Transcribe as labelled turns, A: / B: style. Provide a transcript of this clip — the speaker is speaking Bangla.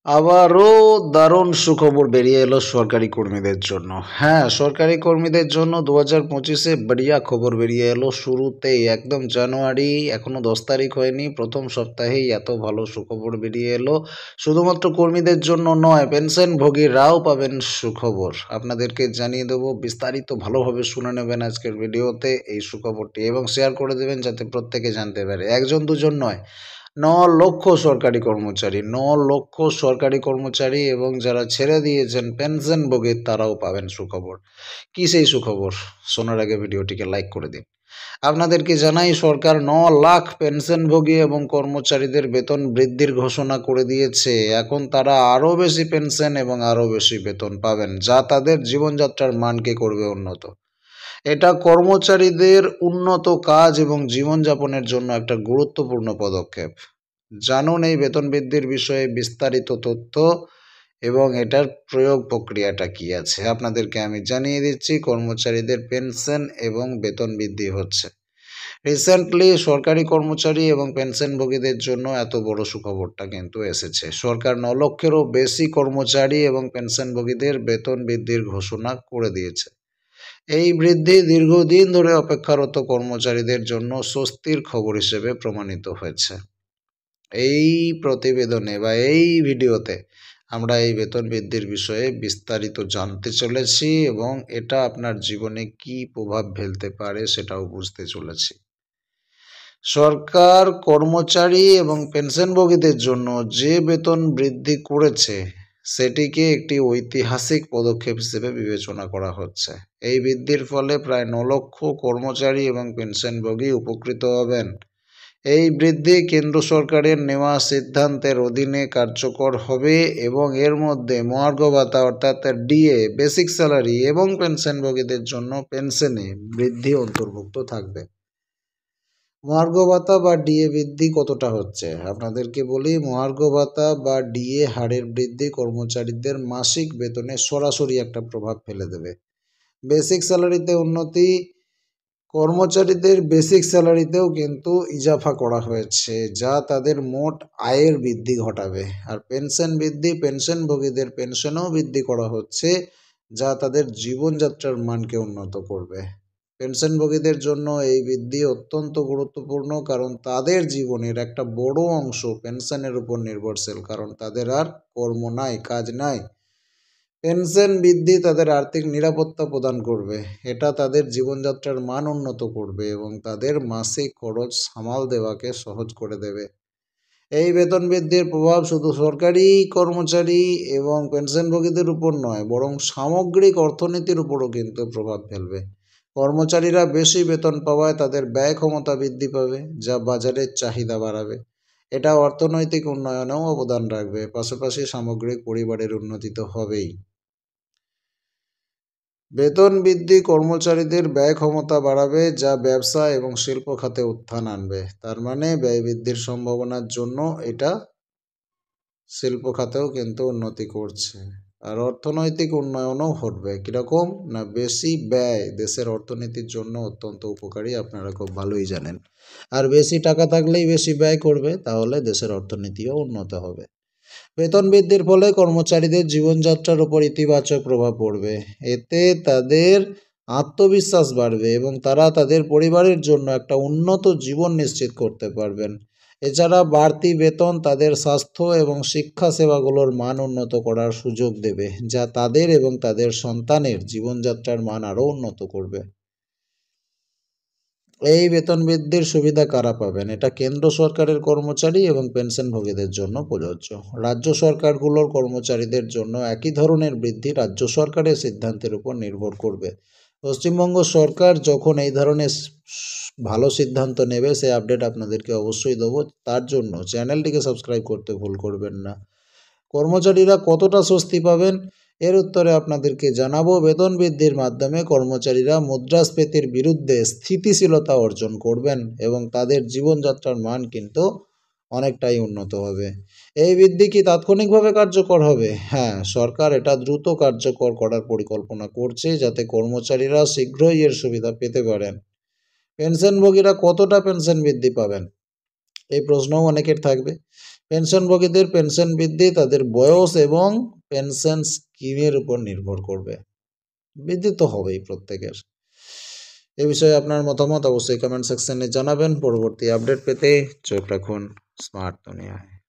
A: আবারও দারুণ সুখবর বেরিয়ে এলো সরকারি কর্মীদের জন্য। হ্যাঁ, সরকারি কর্মীদের জন্য ২০২৫-এ বঢ়িয়া খবর বেরিয়ে এলো শুরুতেই। একদম জানুয়ারি এখনো ১০ তারিখ হয়নি, প্রথম সপ্তাহেই এত ভালো সুখবর বেরিয়ে এলো। শুধুমাত্র কর্মীদের জন্য নয়, পেনশনভোগীরাও পাবেন সুখবর। আপনাদেরকে জানিয়ে দেবো, বিস্তারিত ভালোভাবে শুনে নেবেন আজকের ভিডিওতে এই সুখবরটি এবং শেয়ার করে দেবেন যাতে প্রত্যেকে জানতে পারে। একজন দুজন নয়, ৯ লক্ষ সরকারি কর্মচারী, ৯ লক্ষ সরকারি কর্মচারী এবং যারা ছেড়ে দিয়েছেন পেনশনভোগী তারাও পাবেন সুখবর। কী সেই সুখবর? শোনার আগে ভিডিওটিকে লাইক করে দিন। আপনাদেরকে জানাই, সরকার ৯ লাখ পেনশনভোগী এবং কর্মচারীদের বেতন বৃদ্ধির ঘোষণা করে দিয়েছে। এখন তারা আরও বেশি পেনশন এবং আরও বেশি বেতন পাবেন, যা তাদের জীবনযাত্রার মানকে করবে উন্নত। এটা কর্মচারীদের উন্নত কাজ এবং জীবনযাপনের জন্য একটা গুরুত্বপূর্ণ পদক্ষেপ। জানুন এই বেতন বৃদ্ধির বিষয়ে বিস্তারিত তথ্য এবং এটার প্রয়োগ প্রক্রিয়াটা কী আছে। আপনাদেরকে আমি জানিয়ে দিচ্ছি, কর্মচারীদের পেনশন এবং বেতন বৃদ্ধি হচ্ছে। রিসেন্টলি সরকারি কর্মচারী এবং পেনশনভোগীদের জন্য এত বড় সুখবরটা কিন্তু এসেছে। সরকার ৯ লক্ষেরও বেশি কর্মচারী এবং পেনশনভোগীদের বেতন বৃদ্ধির ঘোষণা করে দিয়েছে। এই বৃদ্ধি দীর্ঘদিন ধরে অপেক্ষারত কর্মচারীদের জন্য স্বস্তির খবর হিসেবে প্রমাণিত হয়েছে। এই প্রতিবেদনে বা এই ভিডিওতে আমরা এই বেতন বৃদ্ধির বিষয়ে বিস্তারিত জানতে চলেছি এবং এটা আপনার জীবনে কী প্রভাব ফেলতে পারে সেটাও বুঝতে চলেছি। সরকার কর্মচারী এবং পেনশনভোগীদের জন্য যে বেতন বৃদ্ধি করেছে সেটিকে একটি ঐতিহাসিক পদক্ষেপ হিসেবে বিবেচনা করা হচ্ছে। এই বৃদ্ধির ফলে প্রায় ৯ লক্ষ কর্মচারী এবং পেনশনভোগী উপকৃত হবেন। এই বৃদ্ধি কেন্দ্র সরকারের নেওয়া সিদ্ধান্তের অধীনে কার্যকর হবে এবং এর মধ্যে মহার্ঘ ভাতা অর্থাৎ ডিএ, বেসিক স্যালারি এবং পেনশনভোগীদের জন্য পেনশনে বৃদ্ধি অন্তর্ভুক্ত থাকবে। মহার্ঘ ভাতা বা ডিএ বৃদ্ধি কতটা হচ্ছে আপনাদেরকে বলি। মহার্ঘ ভাতা বা ডিএ হারের বৃদ্ধি কর্মচারীদের মাসিক বেতনে সরাসরি একটা প্রভাব ফেলে দেবে। বেসিক স্যালারিতে উন্নতি, কর্মচারীদের বেসিক স্যালারিতেও কিন্তু ইজাফা করা হয়েছে, যা তাদের মোট আয়ের বৃদ্ধি ঘটাবে। আর পেনশন বৃদ্ধি, পেনশনভোগীদের পেনশনও বৃদ্ধি করা হচ্ছে, যা তাদের জীবনযাত্রার মানকে উন্নত করবে। পেনশনভোগীদের জন্য এই বৃদ্ধি অত্যন্ত গুরুত্বপূর্ণ, কারণ তাদের জীবনের একটা বড় অংশ পেনশনের উপর নির্ভরশীল, কারণ তাদের আর কর্ম নাই, কাজ নাই। পেনশন বৃদ্ধি তাদের আর্থিক নিরাপত্তা প্রদান করবে, এটা তাদের জীবনযাত্রার মান উন্নত করবে এবং তাদের মাসিক খরচ সামাল দেওয়াকে সহজ করে দেবে। এই বেতন বৃদ্ধির প্রভাব শুধু সরকারি কর্মচারী এবং পেনশনভোগীদের উপর নয়, বরং সামগ্রিক অর্থনীতির উপরও কিন্তু প্রভাব ফেলবে। কর্মচারীরা বেশি বেতন পাওয়ায় তাদের ব্যয় ক্ষমতা বৃদ্ধি পাবে, যা বাজারের চাহিদা বাড়াবে। এটা অর্থনৈতিক উন্নয়নেও অবদান রাখবে, পাশাপাশি সামগ্রিক পরিবারের উন্নতি তো হবেই। বেতন বৃদ্ধি কর্মচারীদের ব্যয় ক্ষমতা বাড়াবে, যা ব্যবসা এবং শিল্প খাতে উত্থান আনবে। তার মানে ব্যয় বৃদ্ধির সম্ভাবনার জন্য এটা শিল্প খাতেও কিন্তু উন্নতি করছে। আর অর্থনৈতিক উন্নয়নও ঘটবে। কীরকম না, বেশি ব্যয় দেশের অর্থনীতির জন্য অত্যন্ত উপকারী, আপনারা খুব ভালোই জানেন। আর বেশি টাকা থাকলেই বেশি ব্যয় করবে, তাহলে দেশের অর্থনীতিও উন্নত হবে। বেতন বৃদ্ধির ফলে কর্মচারীদের জীবনযাত্রার উপর ইতিবাচক প্রভাব পড়বে। এতে তাদের আত্মবিশ্বাস বাড়বে এবং তারা তাদের পরিবারের জন্য একটা উন্নত জীবন নিশ্চিত করতে পারবেন। এছাড়া বাড়তি বেতন তাদের স্বাস্থ্য এবং শিক্ষা সেবাগুলোর মান উন্নত করার সুযোগ দেবে, যা তাদের এবং তাদের সন্তানের জীবনযাত্রার মান আরও উন্নত করবে। এই বেতন বৃদ্ধির সুবিধা কারা পাবেন? এটা কেন্দ্র সরকারের কর্মচারী এবং পেনশনভোগীদের জন্য প্রযোজ্য। রাজ্য সরকারগুলোর কর্মচারীদের জন্য একই ধরনের বৃদ্ধি রাজ্য সরকারের সিদ্ধান্তের উপর নির্ভর করবে। পশ্চিমবঙ্গ সরকার যখন এই ধরনের ভালো সিদ্ধান্ত নেবে, সেই আপডেট আপনাদেরকে অবশ্যই দেবো। তার জন্য চ্যানেলটিকে সাবস্ক্রাইব করতে ভুল করবেন না। কর্মচারীরা কতটা স্বস্তি পাবেন এর উত্তরে আপনাদেরকে জানাবো। বেতন বৃদ্ধির মাধ্যমে কর্মচারীরা মুদ্রাস্ফীতির বিরুদ্ধে স্থিতিশীলতা অর্জন করবেন এবং তাদের জীবনযাত্রার মান কিন্তু অনেকটাই উন্নত হবে। এই বৃদ্ধি কি তাৎক্ষণিকভাবে কার্যকর হবে? হ্যাঁ, সরকার এটা দ্রুত কার্যকর করার পরিকল্পনা করছে, যাতে কর্মচারীরা শীঘ্রই এর সুবিধা পেতে পারেন। পেনশনভোগীরা কতটা পেনশন বৃদ্ধি পাবেন এই প্রশ্নও অনেকের থাকবে। পেনশনভোগীদের পেনশন বৃদ্ধি তাদের বয়স এবং পেনশন স্কিমের উপর নির্ভর করবে। বৃদ্ধি তো হবেই প্রত্যেকের। এ বিষয়ে আপনার মতামত অবশ্যই কমেন্ট সেকশনে জানাবেন। পরবর্তী আপডেট পেতে চোখ রাখুন স্মার্ট দুনিয়ায়।